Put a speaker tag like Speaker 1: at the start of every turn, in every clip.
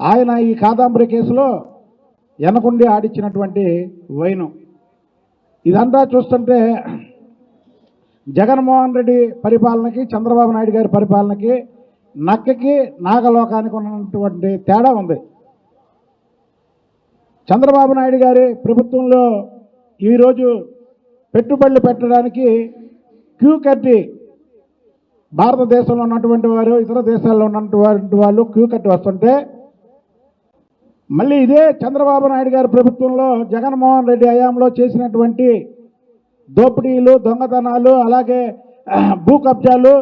Speaker 1: ఆయన ఈ కాదంబరి కేసులో వెనకుండి ఆడిచ్చినటువంటి వైను ఇదంతా చూస్తుంటే జగన్మోహన్ రెడ్డి పరిపాలనకి చంద్రబాబు నాయుడు గారి పరిపాలనకి నక్కకి నాగలోకానికి ఉన్నటువంటి తేడా ఉంది. చంద్రబాబు నాయుడు గారి ప్రభుత్వంలో ఈరోజు పెట్టుబడులు పెట్టడానికి క్యూ కట్టి భారతదేశంలో ఉన్నటువంటి వారు ఇతర దేశాల్లో ఉన్నటువంటి వాళ్ళు క్యూ కట్టి వస్తుంటే, మళ్ళీ ఇదే చంద్రబాబు నాయుడు గారి ప్రభుత్వంలో జగన్మోహన్ రెడ్డి హయాంలో చేసినటువంటి దోపిడీలు, దొంగతనాలు, అలాగే భూ కబ్జాలు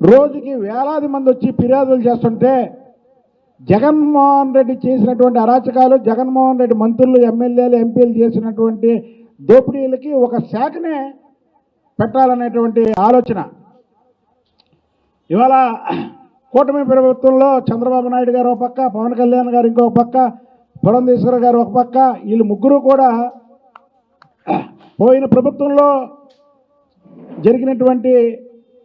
Speaker 1: రోజుకి వేలాది మంది వచ్చి ఫిర్యాదులు చేస్తుంటే, జగన్మోహన్ రెడ్డి చేసినటువంటి అరాచకాలు, జగన్మోహన్ రెడ్డి మంత్రులు, ఎమ్మెల్యేలు, ఎంపీలు చేసినటువంటి దోపిడీలకి ఒక శాఖనే పెట్టాలనేటువంటి ఆలోచన ఇవాళ కూటమి ప్రభుత్వంలో చంద్రబాబు నాయుడు గారు ఒక పక్క, పవన్ కళ్యాణ్ గారు ఇంకొక పక్క, పురంధేశ్వర గారు ఒక పక్క, వీళ్ళు ముగ్గురు కూడా పోయిన ప్రభుత్వంలో జరిగినటువంటి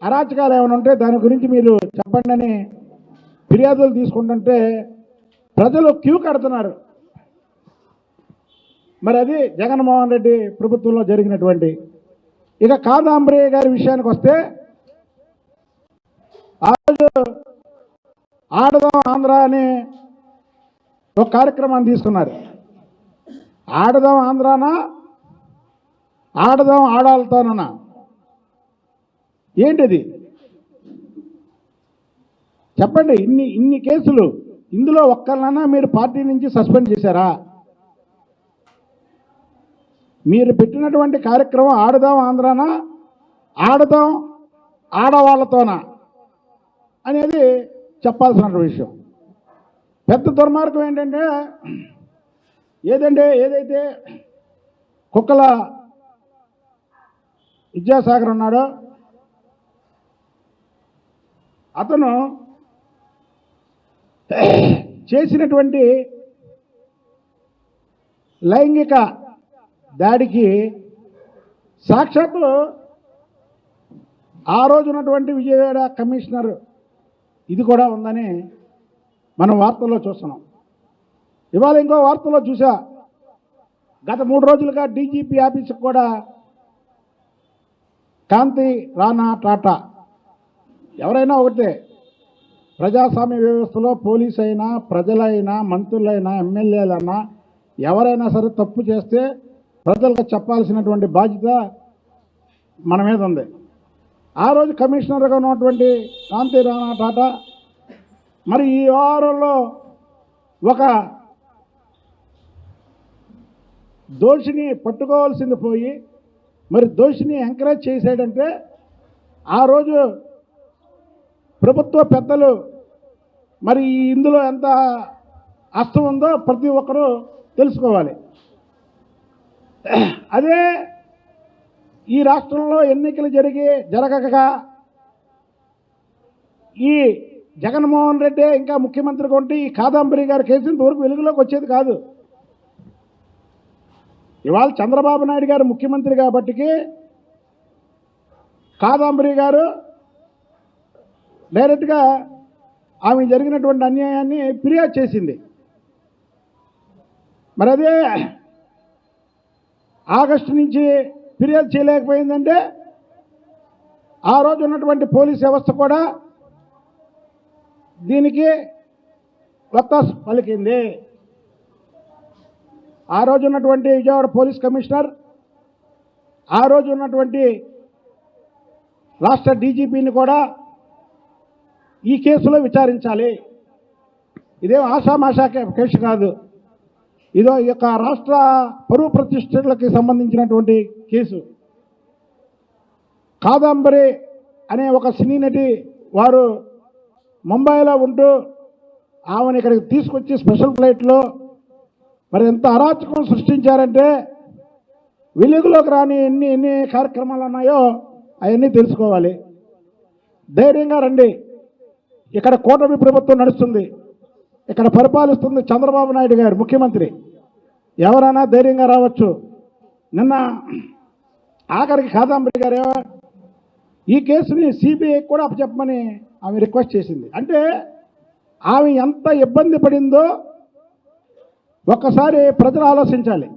Speaker 1: అరాచకాలు ఏమైనా ఉంటే దాని గురించి మీరు చెప్పండి అని ఫిర్యాదులు తీసుకుంటుంటే ప్రజలు క్యూ కడుతున్నారు. మరి అది జగన్మోహన్ రెడ్డి ప్రభుత్వంలో జరిగినటువంటి. ఇక కాదంబరి గారి విషయానికి వస్తే, ఆ రోజు ఆడదాం ఆంధ్ర అని ఒక కార్యక్రమాన్ని తీసుకున్నారు. ఆడదాం ఆంధ్రానా, ఆడదాం ఆడాలతోనన్నా, ఏంటిది చెప్పండి. ఇన్ని కేసులు, ఇందులో ఒక్కరినైనా మీరు పార్టీ నుంచి సస్పెండ్ చేశారా? మీరు పెట్టినటువంటి కార్యక్రమం ఆడదాం ఆంధ్రానా, ఆడదాం ఆడవాళ్ళతోనా అనేది చెప్పాల్సిన విషయం. పెద్ద దుర్మార్గం ఏంటంటే, ఏదైతే కుక్కల విద్యాసాగర్ ఉన్నాడో అతను చేసినటువంటి లైంగిక దాడికి సాక్షాత్తు ఆ రోజు ఉన్నటువంటి విజయవాడ కమిషనర్ ఇది కూడా ఉందని మనం వార్తల్లో చూస్తున్నాం. ఇవాళ ఇంకో వార్తలో చూసా, గత 3 రోజులుగా డీజీపీ ఆఫీసుకు కూడా కాంతి రాణా టాటా, ఎవరైనా ఒకటే, ప్రజాస్వామ్య వ్యవస్థలో పోలీసు అయినా, ప్రజలైనా, మంత్రులైనా, ఎమ్మెల్యేలైనా ఎవరైనా సరే తప్పు చేస్తే ప్రజలకు చెప్పాల్సినటువంటి బాధ్యత మన మీద ఉంది. ఆ రోజు కమిషనర్గా ఉన్నటువంటి కాంతి రాణా టాటా మరి ఈ వారంలో ఒక దోషిని పట్టుకోవాల్సింది పోయి మరి దోషిని ఎంకరేజ్ చేశాడంటే, ఆ రోజు ప్రభుత్వ పెద్దలు మరి ఇందులో ఎంత అస్తం ఉందో ప్రతి ఒక్కరూ తెలుసుకోవాలి. అదే ఈ రాష్ట్రంలో ఎన్నికలు జరగక ఈ జగన్మోహన్ రెడ్డి ఇంకా ముఖ్యమంత్రిగా ఉంటే ఈ కాదంబరి గారి కేసు ఇంతవరకు వెలుగులోకి వచ్చేది కాదు. ఇవాళ చంద్రబాబు నాయుడు గారు ముఖ్యమంత్రి కాబట్టికి కాదంబరి గారు డైరెక్ట్గా ఆమె జరిగినటువంటి అన్యాయాన్ని ఫిర్యాదు చేసింది. మరి అదే ఆగస్టు నుంచి ఫిర్యాదు చేయలేకపోయిందంటే, ఆ రోజు ఉన్నటువంటి పోలీస్ వ్యవస్థ కూడా దీనికి వత్తాసు పలికింది. ఆ రోజు ఉన్నటువంటి విజయవాడ పోలీస్ కమిషనర్, ఆ రోజు ఉన్నటువంటి రాష్ట్ర డీజీపీని కూడా ఈ కేసులో విచారించాలి. ఇదేం ఆషామాషా కేసు కాదు, ఇదో ఈ యొక్క రాష్ట్ర పరువు ప్రతిష్టలకి సంబంధించినటువంటి కేసు. కాదంబరి అనే ఒక సినీ నటి వారు ముంబైలో ఉంటూ ఆమెను ఇక్కడికి తీసుకొచ్చి స్పెషల్ ఫ్లైట్లో మరి ఎంత అరాచకం సృష్టించారంటే, వెలుగులోకి రాని ఎన్ని కార్యక్రమాలు ఉన్నాయో అవన్నీ తెలుసుకోవాలి. ధైర్యంగా రండి. ఇక్కడ కూటమి ప్రభుత్వం నడుస్తుంది, ఇక్కడ పరిపాలిస్తుంది చంద్రబాబు నాయుడు గారు ముఖ్యమంత్రి. ఎవరైనా ధైర్యంగా రావచ్చు. నిన్న ఆఖరికి కాదంబరి గారు ఈ కేసుని సిబిఐ కూడా అప్పచెప్పమని ఆమె రిక్వెస్ట్ చేసింది. అంటే ఆమె ఎంత ఇబ్బంది పడిందో ఒక్కసారి ప్రజలు ఆలోచించాలి.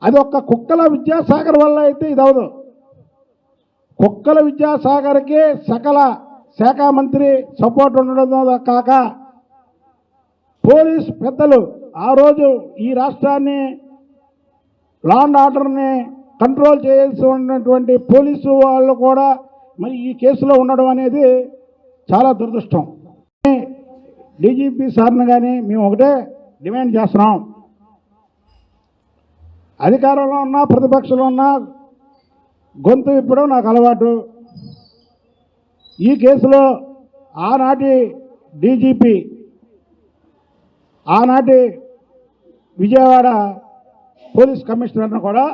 Speaker 1: అది ఒక్క కుక్కల విద్యాసాగర్ వల్ల అయితే ఇది అవదు. కుక్కల విద్యాసాగర్కి సకల శాఖ మంత్రి సపోర్ట్ ఉండడం కాక పోలీస్ పెద్దలు ఆ రోజు ఈ రాష్ట్రాన్ని లా అండ్ ఆర్డర్ని కంట్రోల్ చేయాల్సి ఉన్నటువంటి పోలీసు వాళ్ళు కూడా మరి ఈ కేసులో ఉండడం అనేది చాలా దురదృష్టం. డీజీపీ సార్ని కానీ మేము ఒకటే డిమాండ్ చేస్తున్నాం, అధికారంలో ఉన్నా ప్రతిపక్షంలో ఉన్నా గొంతు ఇప్పడం నాకు అలవాటు. ఈ కేసులో ఆనాటి డీజీపీ, ఆనాటి విజయవాడ పోలీస్ కమిషనర్ను కూడా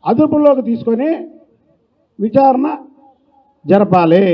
Speaker 1: అదుపులోకి తీసుకొని విచారణ జరపాలి.